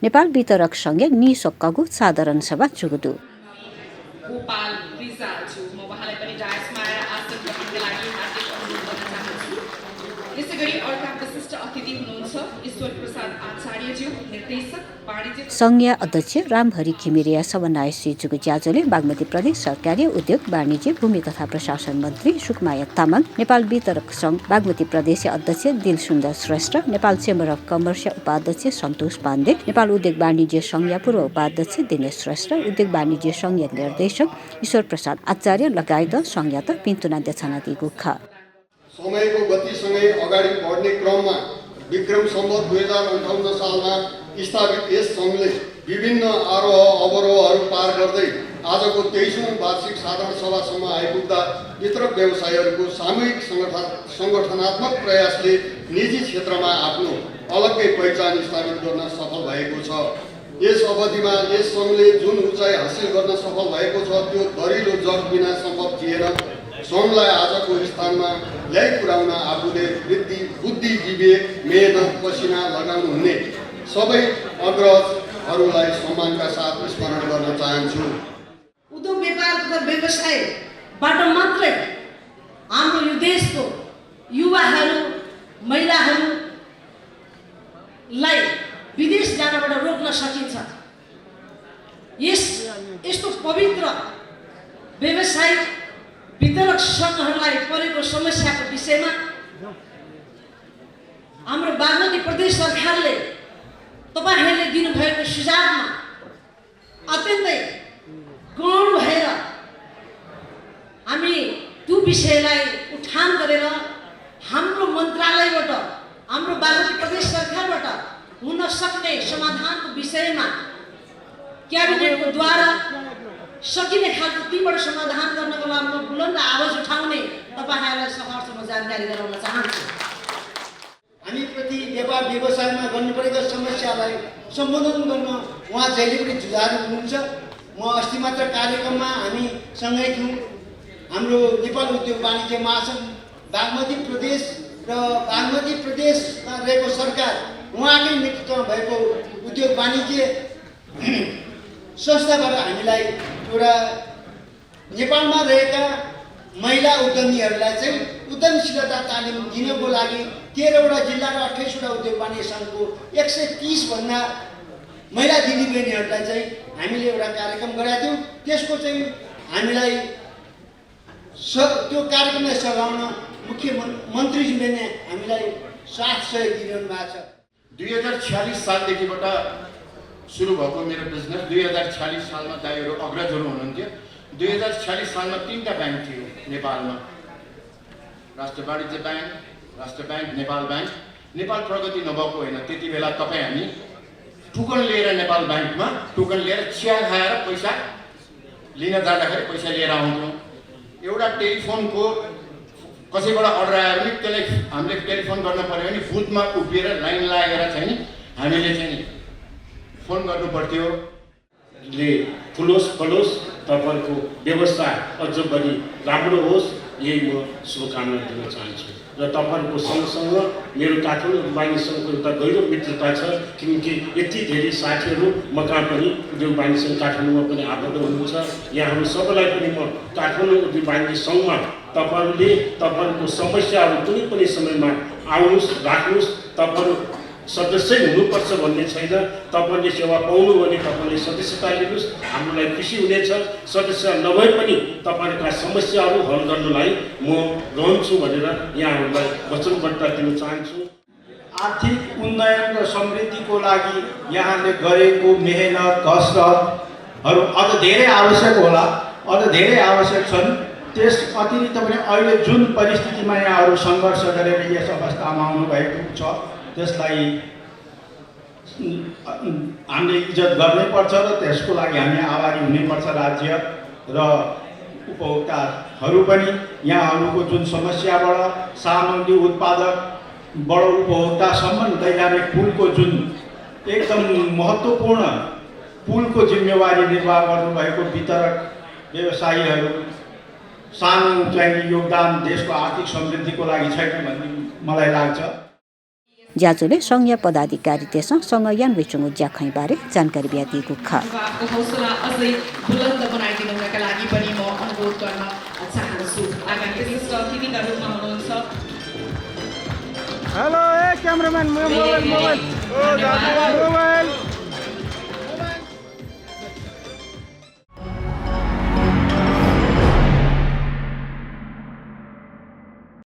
नेपाल वितरक सङ्घ निसक्कको साधारण सभा चुगुदु गोपाल रिजालज्यू म उहाँलाई पनि डायसमा आएर आसन ग्रहणका लागि हार्दिक अनुरोध गर्न चाहन्छु। यसै गरी अर्का विशिष्ट अतिथि हुनुहुन्छ ईश्वर प्रसाद आचार्यज्यू, निर्देशक वाणिज्य संघीय अध्यक्ष रामहरि घिमिरिया समन्वय श्री जुगुज्याजोले बागमती प्रदेश सरकारी उद्योग वाणिज्य भूमि तथा प्रशासन मन्त्री सुकमाया तामाङ, नेपाल वितरक सङ्घ बागमती प्रदेश अध्यक्ष Dilsundar Shrestha, Nepal chamber of commerce उपाध्यक्ष सन्तोष पाण्डे, नेपाल उद्योग वाणिज्य संघीय पूर्व उपाध्यक्ष दिनेश श्रेष्ठ, उद्योग वाणिज्य संघीय निर्देशक ईश्वर प्रसाद आचार्य लगायत संघीयता पिन्तुनाद्य छनादी गुखा। समयको गतिसँगै अगाडि बढ्ने क्रममा विक्रम सम्वत 2058 सालमा स्थापित यस सङ्घले विभिन्न आरोह अवरोहहरू पार गर्दै आजको 23औं वार्षिक साधारण सभासम्म आइपुग्दा वितरक व्यवसायीहरूको सामूहिक सङ्गठनात्मक प्रयासले निजी क्षेत्रमा आफ्नो अलग्गै पहिचान स्थापित गर्न सफल भएको छ। यस अवधिमा यस सङ्घले जुन उचाइ हासिल गर्न सफल भएको छ त्यो दरिलो जग बिना सम्भव थिएन। सङ्घलाई आजको स्थानमा ल्याइ पुर्याउन आफूले बुद्धि विवेक मेहनत पसिना लगाउनु हुने सबै अग्रजहरूलाई सम्मानका साथ स्मरण गर्न चाहन्छु। उद्योग व्यापार तथा व्यवसायबाट मात्रै हाम्रो यो देशको युवाहरू महिलाहरूलाई विदेश जानबाट रोक्न सकिन्छ। यस्तो पवित्र व्यवसायिक वितरक सङ्घहरूलाई परेको समस्याको विषयमा हाम्रो बागमती प्रदेश सरकारले तपाईहरूले दिनुभएको सुझावमा अत्यन्तै गौण भएर हामी त्यो विषयलाई उठान गरेर हाम्रो मन्त्रालयबाट हाम्रो बागमती प्रदेश सरकारबाट हुन सक्ने समाधानको विषयमा क्याबिनेटको द्वारा सकिने खालको तीव्र समाधान गर्नको लागि म बुलन्द आवाज उठाउने तपाईहरूलाई सहर्षमा जानकारी गराउन चाहन्छु। हामी प्रति व्यापार व्यवसायमा गर्नुपरेका समस्यालाई सम्बोधन गर्न उहाँ जहिले पनि जुझारु हुनुहुन्छ। म अस्ति मात्र कार्यक्रममा हामी सँगै थियौँ। हाम्रो नेपाल उद्योग वाणिज्य महासङ्घ बागमती प्रदेश र बागमती प्रदेशमा रहेको सरकार उहाँकै नेतृत्वमा भएको उद्योग वाणिज्य संस्थाबाट हामीलाई एउटा नेपालमा रहेका महिला उद्यमीहरूलाई चाहिँ उद्यमशीलता तालिम दिनको लागि 13वटा जिल्ला र 28वटा उद्योग वाणिज्य सङ्घको 130 भन्दा महिला दिदीबहिनीहरूलाई चाहिँ हामीले एउटा कार्यक्रम गराएको थियौँ। त्यसको चाहिँ हामीलाई त्यो कार्यक्रमलाई सघाउन मुख्यमन्त्रीजीले नै हामीलाई साथ सहयोग दिइरहनु भएको छ। 2046 सालदेखिबाट सुरु भएको मेरो बिजनेस 2046 सालमा दाइहरू अग्रजहरू हुनुहुन्थ्यो। 2046 सालमा 3टा ब्याङ्क थियो नेपालमा, राष्ट्र वाणिज्य ब्याङ्क, राष्ट्र ब्याङ्क, नेपाल ब्याङ्क। नेपाल प्रगति नभएको होइन। त्यति बेला तपाईँ हामी टोकन लिएर नेपाल ब्याङ्कमा टोकन लिएर चिया खाएर पैसा लिन जाँदाखेरि पैसा लिएर आउँथ्यौँ। एउटा टेलिफोनको कसैबाट अर्डर आयो भने त्यसलाई हामीले टेलिफोन गर्नु पऱ्यो भने बुथमा उभिएर लाइन लागेर चाहिँ नि हामीले चाहिँ नि फोन गर्नु पर्थ्यो। ठुलोस् बढोस्, तपाईँहरूको व्यवस्था अझ बढी राम्रो होस्, यही म शुभकामना दिन चाहन्छु। र तपाईँहरूको सँगसँग मेरो काठमाडौँ वाणिज्य सङ्घको एउटा गहिरो मित्रता छ, किनकि यति धेरै साथीहरू म कहाँ पनि उद्योग वाणिज्य सङ्घ काठमाडौँमा पनि आबद्ध हुनुहुन्छ। यहाँहरू सबैलाई पनि म काठमाडौँ उद्योग वाणिज्य सङ्घमा तपाईँहरूले तपाईँहरूको समस्याहरू कुनै पनि समयमा आउनुहोस्, राख्नुहोस्। तपाईँहरू सदस्य हुनुपर्छ भन्ने छैन। तपाईँले सेवा पाउनु भने तपाईँले सदस्यता लिनुहोस्, हामीलाई खुसी हुनेछ। सदस्य नभए पनि तपाईँहरूका समस्याहरू हल गर्नलाई म रहन्छु भनेर यहाँहरूलाई वचनबद्धता दिन चाहन्छु। आर्थिक उन्नयन र समृद्धिको लागि यहाँले गरेको मेहनत कसरतहरू अझ धेरै आवश्यक होला, अझ धेरै आवश्यक छन्। त्यस अतिरिक्त पनि अहिले जुन परिस्थितिमा यहाँहरू सङ्घर्ष गरेर यस अवस्थामा आउनुभएको छ त्यसलाई हामीले इज्जत गर्नैपर्छ र त्यसको लागि हामी आभारी हुनैपर्छ। राज्य र उपभोक्ताहरू पनि यहाँहरूको जुन समस्याबाट सामग्री उत्पादक बडो उपभोक्तासम्म लैजाने पुलको जुन एकदम महत्त्वपूर्ण पुलको जिम्मेवारी निर्वाह गर्नुभएको वितरक व्यवसायीहरू सानो चाहिँ योगदान देशको आर्थिक समृद्धिको लागि छैन भन्ने मलाई लाग्छ। ज्याजोले सङ्घीय पदाधिकारी त्यसमा सँग यान बेचुङ ज्याखैबारे जानकारी बिहा दिएको ख उहाँको हौसला अझै बुलन्द बनाइदिनुका लागि पनि म अनुरोध गर्न चाहन्छु। आगामी विशिष्ट अतिथिका रूपमा हुनुहुन्छ हेलो ए क्यामेराम्यान मोबाइल